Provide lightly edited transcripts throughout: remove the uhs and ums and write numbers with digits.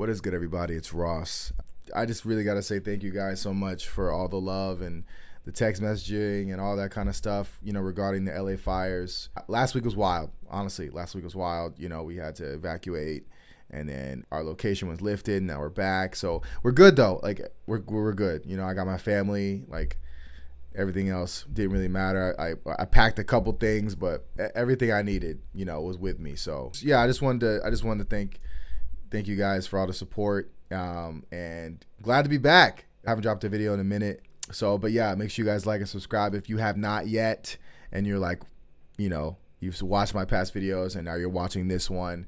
What is good, everybody? It's Ross. I just really got to say thank you guys so much for all the love and the text messaging and all that kind of stuff, regarding the LA fires. Last week was wild. Honestly, last week was wild. We had to evacuate, and then our location was lifted, and now we're back. So we're good, though. Like, we're good. I got my family. Like, everything else didn't really matter. I packed a couple things, but everything I needed, was with me. So yeah, I just wanted to thank you guys for all the support, and glad to be back. I haven't dropped a video in a minute. So, but yeah, make sure you guys like and subscribe if you have not yet, and you're like, you've watched my past videos and now you're watching this one.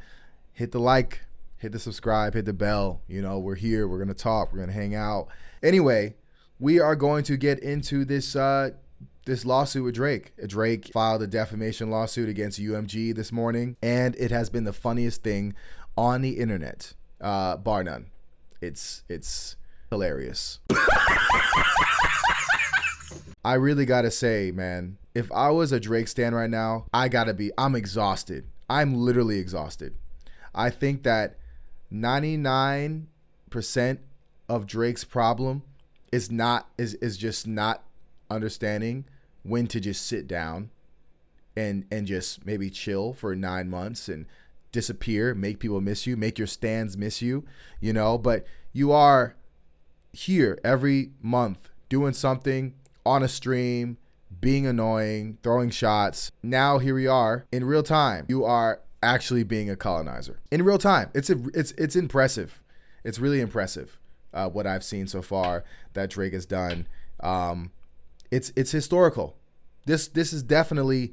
Hit the like, hit the subscribe, hit the bell. We're here. We're going to talk. We're going to hang out. Anyway, we are going to get into this lawsuit with Drake. Drake filed a defamation lawsuit against UMG this morning, and it has been the funniest thing on the internet, bar none. It's hilarious. I really gotta say, man, if I was a Drake stan right now, I'm exhausted. I'm literally exhausted. I think that 99% of Drake's problem is just not understanding when to just sit down and just maybe chill for 9 months and disappear, make people miss you, make your stans miss you, but you are here every month doing something on a stream, being annoying, throwing shots. Now here we are in real time. You are actually being a colonizer in real time. It's impressive. It's really impressive what I've seen so far that Drake has done. It's historical. This is definitely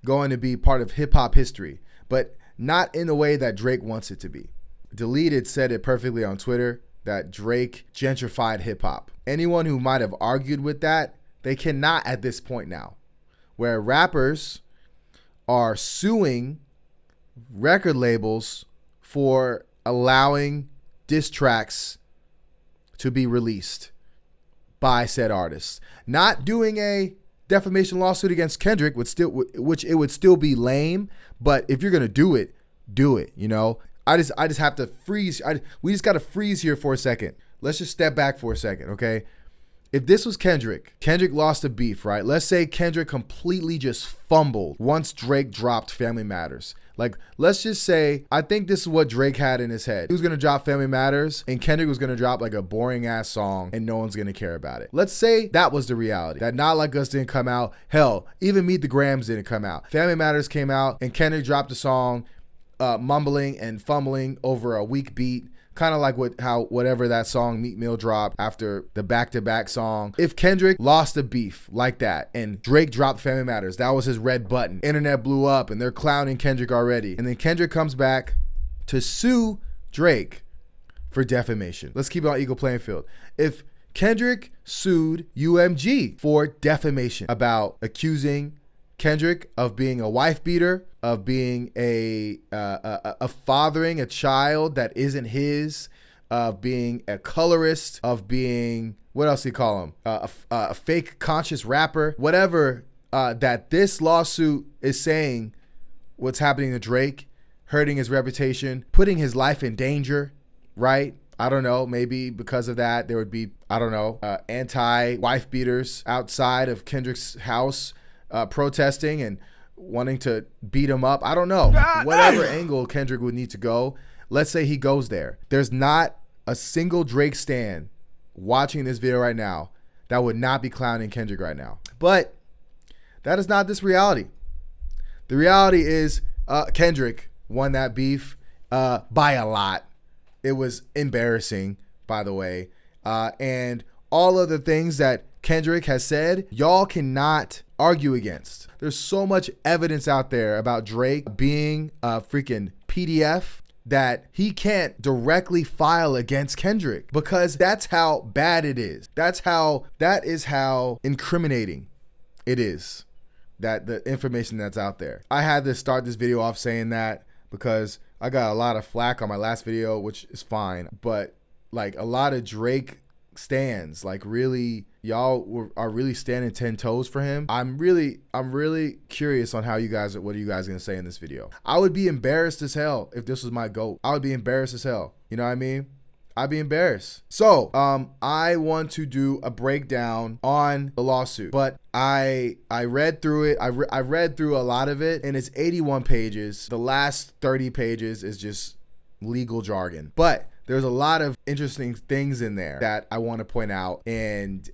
going to be part of hip hop history, but not in the way that Drake wants it to be. Deleted said it perfectly on Twitter that Drake gentrified hip hop. Anyone who might have argued with that, they cannot at this point now, where rappers are suing record labels for allowing diss tracks to be released by said artists. Not doing a defamation lawsuit against Kendrick which it would still be lame, but if you're gonna do it, do it. I just have to freeze. We just gotta freeze here for a second. Let's just step back for a second, okay? If this was Kendrick lost a beef, right? Let's say Kendrick completely just fumbled once Drake dropped Family Matters. Like, let's just say, I think this is what Drake had in his head. He was gonna drop Family Matters, and Kendrick was gonna drop like a boring ass song, and no one's gonna care about it. Let's say that was the reality, that Not Like Us didn't come out. Hell, even Meet the Grams didn't come out. Family Matters came out, and Kendrick dropped a song, mumbling and fumbling over a weak beat. Kind of like whatever that song Meat Mill dropped after the back-to-back song. If Kendrick lost a beef like that and Drake dropped Family Matters, that was his red button. Internet blew up and they're clowning Kendrick already. And then Kendrick comes back to sue Drake for defamation. Let's keep it on equal playing field. If Kendrick sued UMG for defamation about accusing Kendrick of being a wife beater, of being a fathering a child that isn't his, of being a colorist, of being, what else do you call him? A fake conscious rapper, whatever, that this lawsuit is saying what's happening to Drake, hurting his reputation, putting his life in danger, right? I don't know, maybe because of that, there would be, anti-wife beaters outside of Kendrick's house, protesting and wanting to beat him up. I don't know. Whatever angle Kendrick would need to go, let's say he goes there. There's not a single Drake stan watching this video right now that would not be clowning Kendrick right now. But that is not this reality. The reality is Kendrick won that beef by a lot. It was embarrassing, by the way. And all of the things that Kendrick has said, y'all cannot argue against. There's so much evidence out there about Drake being a freaking PDF that he can't directly file against Kendrick, because that's how bad it is. That is how incriminating it is, that the information that's out there. I had to start this video off saying that because I got a lot of flack on my last video, which is fine, but like a lot of Drake stands, like really, y'all are really standing 10 toes for him. I'm really curious on what are you guys gonna say in this video. I would be embarrassed as hell if this was my GOAT. I would be embarrassed as hell. You know what I mean? I'd be embarrassed. So, I want to do a breakdown on the lawsuit, but I read through it. I read through a lot of it, and it's 81 pages. The last 30 pages is just legal jargon, but there's a lot of interesting things in there that I want to point out, and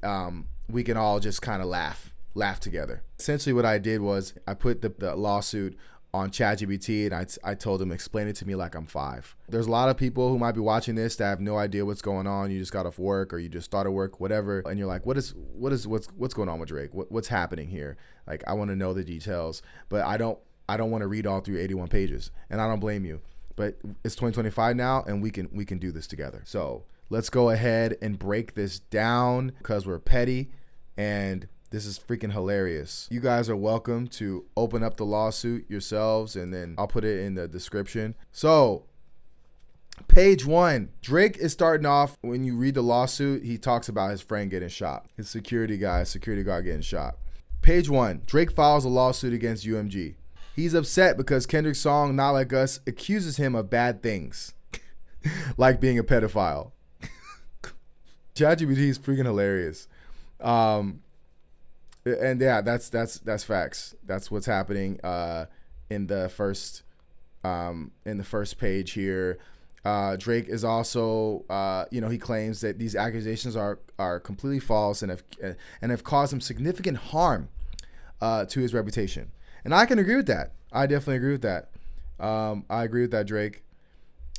we can all just kind of laugh together. Essentially, what I did was I put the lawsuit on ChatGPT, and I told him, explain it to me like I'm 5. There's a lot of people who might be watching this that have no idea what's going on. You just got off work, or you just started work, whatever, and you're like, what's going on with Drake? What's happening here? Like, I want to know the details, but I don't want to read all through 81 pages, and I don't blame you. But it's 2025 now, and we can do this together. So let's go ahead and break this down, because we're petty, and this is freaking hilarious. You guys are welcome to open up the lawsuit yourselves, and then I'll put it in the description. So, page 1, Drake is starting off. When you read the lawsuit, he talks about his friend getting shot. His security guard getting shot. Page 1, Drake files a lawsuit against UMG. He's upset because Kendrick's song Not Like Us accuses him of bad things, like being a pedophile. ChatGPT is freaking hilarious. And yeah, that's facts. That's what's happening in the first page here. Drake is also he claims that these accusations are completely false and have caused him significant harm to his reputation. And I can agree with that. I definitely agree with that. I agree with that, Drake.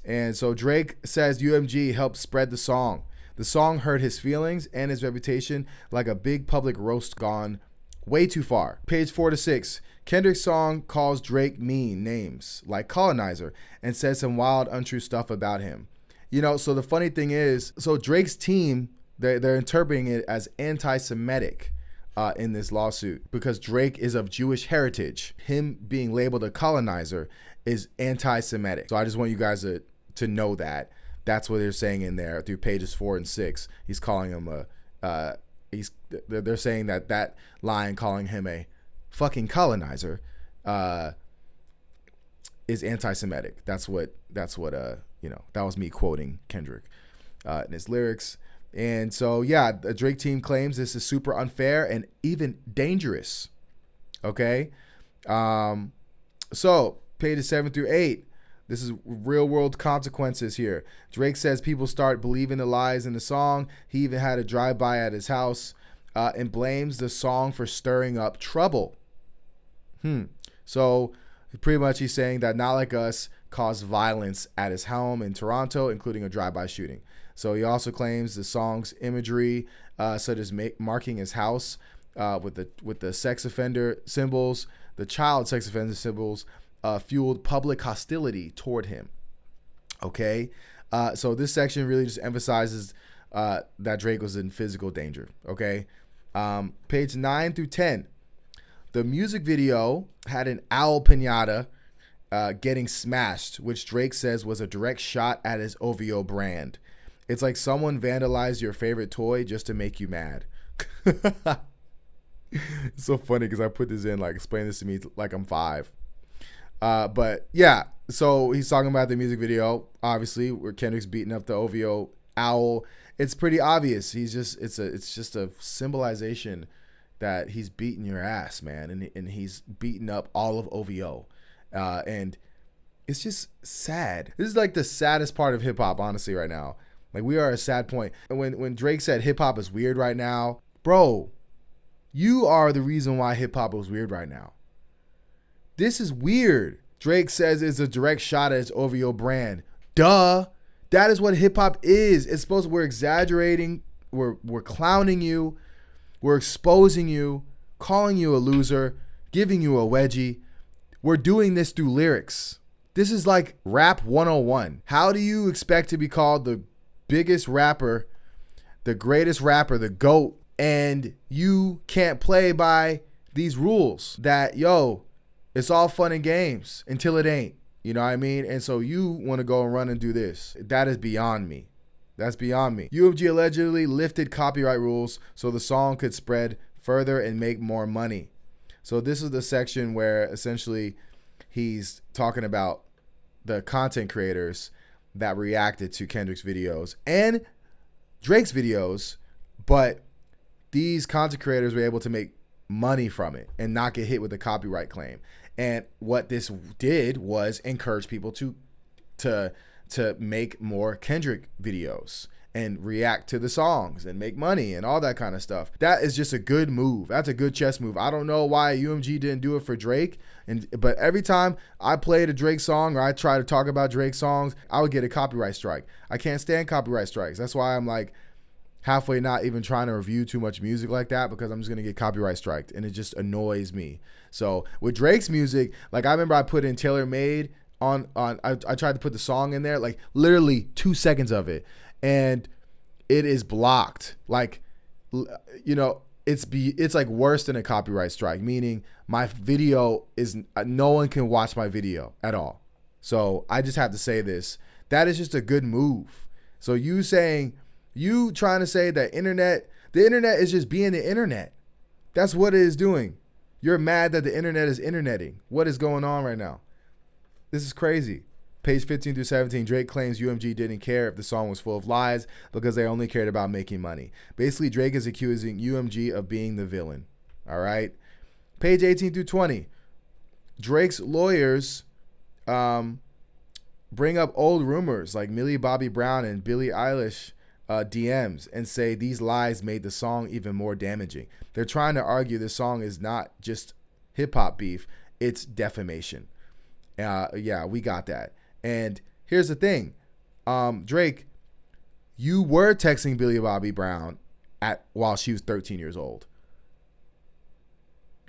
And so Drake says UMG helped spread the song. The song hurt his feelings and his reputation like a big public roast gone way too far. Page 4 to 6. Kendrick's song calls Drake mean names like colonizer and says some wild, untrue stuff about him. So the funny thing is, so Drake's team, they're interpreting it as anti-Semitic in this lawsuit, because Drake is of Jewish heritage. Him being labeled a colonizer is anti-Semitic. So I just want you guys to know that. That's what they're saying in there through pages 4 and 6. He's calling him they're saying that line, calling him a fucking colonizer, is anti-Semitic. That's what that was me quoting Kendrick in his lyrics. And so, yeah, the Drake team claims this is super unfair and even dangerous. Okay. So pages 7 through 8. This is real world consequences here. Drake says people start believing the lies in the song. He even had a drive-by at his house and blames the song for stirring up trouble. So pretty much he's saying that Not Like Us caused violence at his home in Toronto, including a drive-by shooting. So he also claims the song's imagery, such as marking his house with the sex offender symbols, the child sex offender symbols, fueled public hostility toward him. Okay, so this section really just emphasizes that Drake was in physical danger. Okay, page 9 through 10. The music video had an owl piñata getting smashed, which Drake says was a direct shot at his OVO brand. It's like someone vandalized your favorite toy just to make you mad. It's so funny because I put this in, like, explain this to me like I'm 5. But yeah, so he's talking about the music video, obviously, where Kendrick's beating up the OVO owl. It's pretty obvious. It's just a symbolization that he's beating your ass, man, and he's beating up all of OVO, and it's just sad. This is like the saddest part of hip hop, honestly, right now. Like, we are at a sad point. And when Drake said hip hop is weird right now, bro, you are the reason why hip hop is weird right now. This is weird. Drake says it's a direct shot at his OVO brand. Duh. That is what hip hop is. It's supposed to, we're exaggerating, we're clowning you, we're exposing you, calling you a loser, giving you a wedgie. We're doing this through lyrics. This is like rap 101. How do you expect to be called the biggest rapper, the greatest rapper, the GOAT, and you can't play by these rules that, it's all fun and games until it ain't. You know what I mean? And so you want to go and run and do this. That is beyond me. That's beyond me. UMG allegedly lifted copyright rules so the song could spread further and make more money. So this is the section where essentially he's talking about the content creators that reacted to Kendrick's videos and Drake's videos, but these content creators were able to make money from it and not get hit with a copyright claim. And what this did was encourage people to make more Kendrick videos and react to the songs and make money and all that kind of stuff. That is just a good move. That's a good chess move. I don't know why UMG didn't do it for Drake. But every time I played a Drake song or I try to talk about Drake songs, I would get a copyright strike. I can't stand copyright strikes. That's why I'm like halfway not even trying to review too much music like that, because I'm just going to get copyright striked and it just annoys me. So with Drake's music, like I remember I put in Tailor Made I tried to put the song in there, like literally 2 seconds of it, and it is blocked. Like, you know, it's like worse than a copyright strike, meaning my video is, no one can watch my video at all. So I just have to say this. That is just a good move. So you trying to say that the internet is just being the internet. That's what it is doing. You're mad that the internet is interneting. What is going on right now? This is crazy. Page 15 through 17, Drake claims UMG didn't care if the song was full of lies because they only cared about making money. Basically, Drake is accusing UMG of being the villain. All right. Page 18 through 20, Drake's lawyers bring up old rumors like Millie Bobby Brown and Billie Eilish DMs and say these lies made the song even more damaging. They're trying to argue this song is not just hip hop beef, it's defamation. Yeah, we got that. And here's the thing, Drake, you were texting Billie Bobby Brown while she was 13 years old.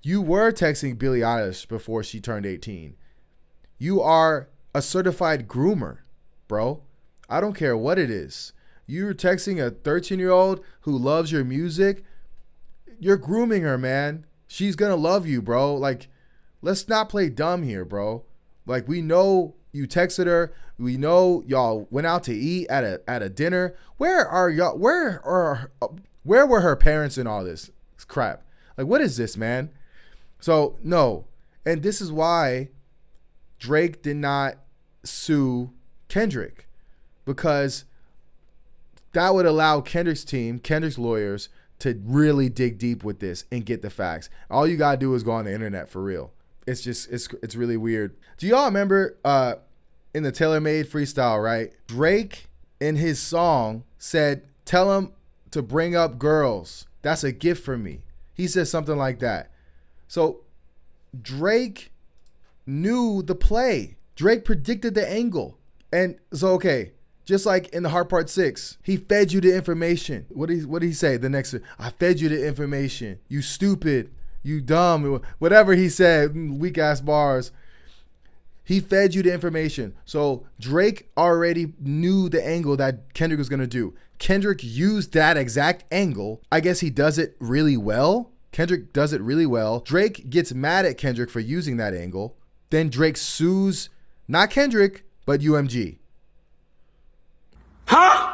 You were texting Billie Eilish before she turned 18. You are a certified groomer, bro. I don't care what it is. You're texting a 13-year-old who loves your music. You're grooming her, man. She's gonna love you, bro. Like, let's not play dumb here, bro. Like, we know you texted her. We know y'all went out to eat at a dinner. Where are y'all? Where were her parents in all this crap? Like, what is this, man? So, no. And this is why Drake did not sue Kendrick, because that would allow Kendrick's lawyers, to really dig deep with this and get the facts. All you gotta do is go on the internet for real. It's just, it's really weird. Do y'all remember in the Tailor Made freestyle, right? Drake in his song said, "Tell him to bring up girls. That's a gift for me." He said something like that. So Drake knew the play. Drake predicted the angle. And so, okay, just like in the Hard Part 6, he fed you the information. What did he say? The next, I fed you the information. You stupid. You dumb. Whatever he said, weak ass bars. He fed you the information. So Drake already knew the angle that Kendrick was going to do. Kendrick used that exact angle. I guess he does it really well. Kendrick does it really well. Drake gets mad at Kendrick for using that angle. Then Drake sues, not Kendrick, but UMG. Huh?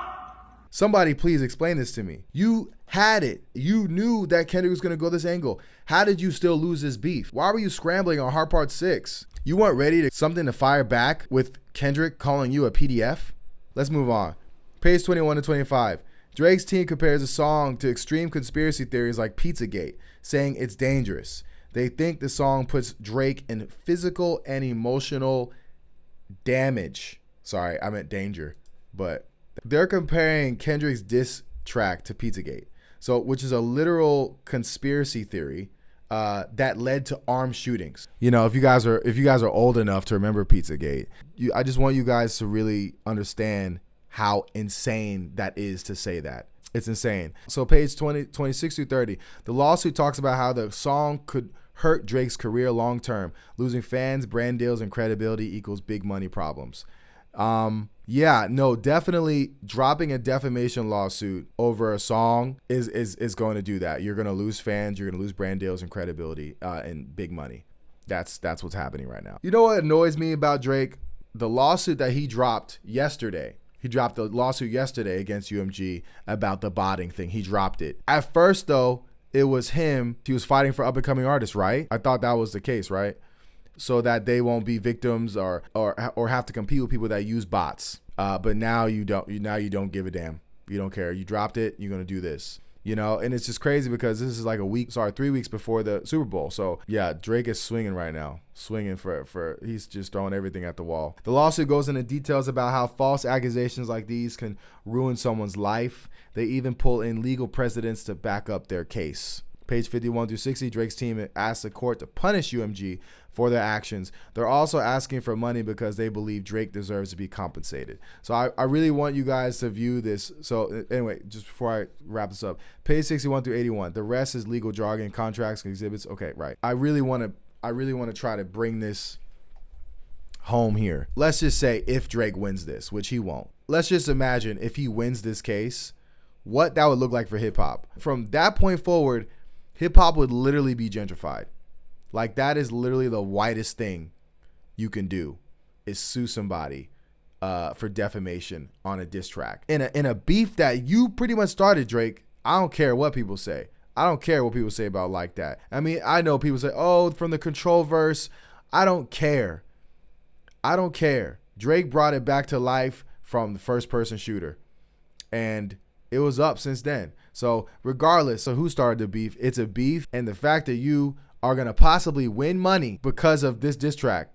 Somebody please explain this to me. You had it. You knew that Kendrick was going to go this angle. How did you still lose this beef? Why were you scrambling on Hard Part 6? You weren't ready to something to fire back with Kendrick calling you a PDF? Let's move on. Page 21 to 25. Drake's team compares the song to extreme conspiracy theories like Pizzagate, saying it's dangerous. They think the song puts Drake in physical and emotional damage. Sorry, I meant danger. But they're comparing Kendrick's diss track to Pizzagate, so which is a literal conspiracy theory that led to armed shootings. You know, if you guys are old enough to remember Pizzagate, I just want you guys to really understand how insane that is to say that. It's insane. So page 26 through 30, the lawsuit talks about how the song could hurt Drake's career long term. Losing fans, brand deals, and credibility equals big money problems. Yeah, no, definitely dropping a defamation lawsuit over a song is going to do that. You're going to lose fans, you're going to lose brand deals and credibility and big money. That's what's happening right now. You know what annoys me about Drake? The lawsuit that he dropped yesterday. He dropped the lawsuit yesterday against UMG about the botting thing. He dropped it. At first, though, it was him. He was fighting for up-and-coming artists, right? I thought that was the case, right? So that they won't be victims or have to compete with people that use bots. But now you don't. Now you don't give a damn. You don't care. You dropped it. You're gonna do this. You know, and it's just crazy because this is like 3 weeks before the Super Bowl. So yeah, Drake is swinging right now, swinging for he's just throwing everything at the wall. The lawsuit goes into details about how false accusations like these can ruin someone's life. They even pull in legal precedents to back up their case. Page 51 through 60, Drake's team asked the court to punish UMG for their actions. They're also asking for money because they believe Drake deserves to be compensated. So I really want you guys to view this. So anyway, just before I wrap this up, page 61 through 81, the rest is legal jargon, contracts, exhibits. Okay, right. I really want to try to bring this home here. Let's just say if Drake wins this, which he won't. Let's just imagine if he wins this case, what that would look like for hip hop. From that point forward, hip hop would literally be gentrified. Like, that is literally the whitest thing you can do, is sue somebody for defamation on a diss track in a beef that you pretty much started, Drake. I don't care what people say. I don't care what people say about Like That. I mean, I know people say, oh, from the Control verse. I don't care. I don't care. Drake brought it back to life from the first person shooter, and it was up since then. So regardless of who started the beef, it's a beef. And the fact that you are going to possibly win money because of this diss track,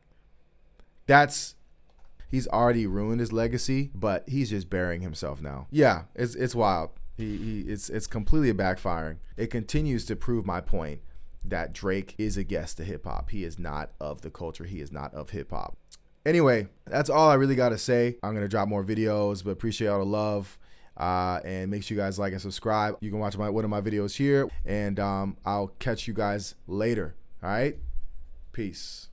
he's already ruined his legacy, but he's just burying himself now. Yeah, it's wild. It's completely backfiring. It continues to prove my point that Drake is a guest to hip hop. He is not of the culture. He is not of hip hop. Anyway, that's all I really got to say. I'm going to drop more videos, but appreciate all the love. And make sure you guys like and subscribe. You can watch one of my videos here, and I'll catch you guys later. All right, peace.